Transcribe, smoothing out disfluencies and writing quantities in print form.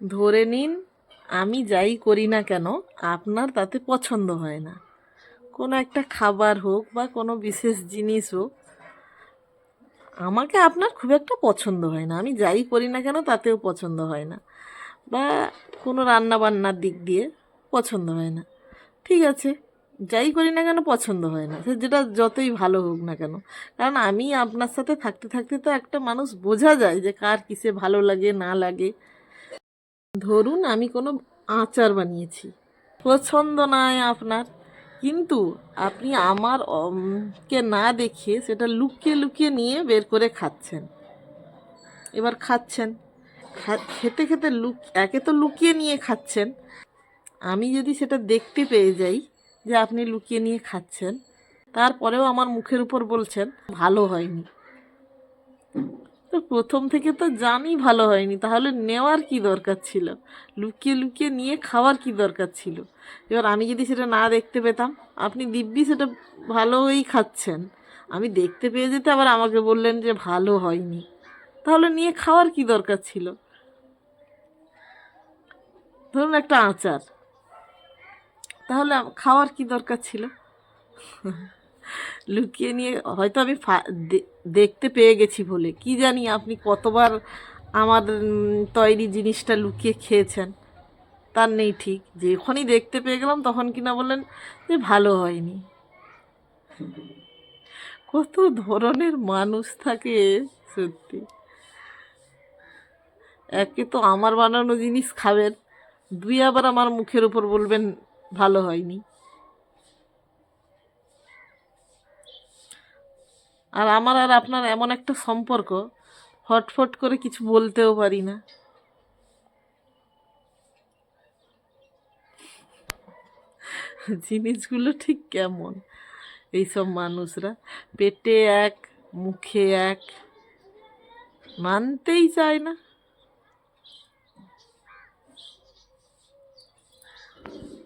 ধরে নিন আমি যাই করি না কেন আপনার তাতে পছন্দ হয় না। কোনো একটা খাবার হোক বা কোনো বিশেষ জিনিস হোক, আমাকে আপনার খুব একটা পছন্দ হয় না। আমি যাই করি না কেন তাতেও পছন্দ হয় না, বা কোনো রান্না বান্নার দিক দিয়ে পছন্দ হয় না। ঠিক আছে, যাই করি না কেন পছন্দ হয় না, সে যেটা যতই ভালো হোক না কেন। কারণ আমি আপনার সাথে থাকতে থাকতে তো একটা মানুষ বোঝা যায় যে কার কিসে ভালো লাগে না লাগে। ধরুন আমি কোনো আচার বানিয়েছি, পছন্দ নয় আপনার, কিন্তু আপনি আমার কে না দেখিয়ে সেটা লুকিয়ে লুকিয়ে নিয়ে বের করে খাচ্ছেন। এবার খাচ্ছেন, খেতে খেতে একে তো লুকিয়ে নিয়ে খাচ্ছেন, আমি যদি সেটা দেখতে পেয়ে যাই যে আপনি লুকিয়ে নিয়ে খাচ্ছেন, তারপরেও আমার মুখের উপর বলছেন ভালো হয়নি, তো প্রথম থেকে তো জানি ভালো হয়নি, তাহলে নেওয়ার কি দরকার ছিল? লুকিয়ে লুকিয়ে নিয়ে খাওয়ার কি দরকার ছিল? এবার আমি যদি সেটা না দেখতে পেতাম, আপনি দিব্যি সেটা ভালোই খাচ্ছেন, আমি দেখতে পেয়ে যেতে আবার আমাকে বললেন যে ভালো হয়নি, তাহলে নিয়ে খাওয়ার কি দরকার ছিল? ধরুন একটা আচার, তাহলে খাওয়ার কি দরকার ছিল? লুকিয়ে নিয়ে হয়তো আমি দেখতে পেয়ে গেছি বলে, কি জানি আপনি কতবার আমার তৈরি জিনিসটা লুকিয়ে খেয়েছেন তার নেই ঠিক, যখনই দেখতে পেয়ে গেলাম তখন কিনা বললেন যে ভালো হয়নি। কত ধরনের মানুষ থাকে সত্যি। একে তো আমার বানানো জিনিস খাবেন, দুই আবার আমার মুখের উপর বলবেন ভালো হয়নি। আর আমার আর আপনার এমন একটা সম্পর্ক, ফটফট করে কিছু বলতেও পারি না। জিনিসগুলো ঠিক কেমন এইসব মানুষরা, পেটে এক মুখে এক, মানতেই চায় না।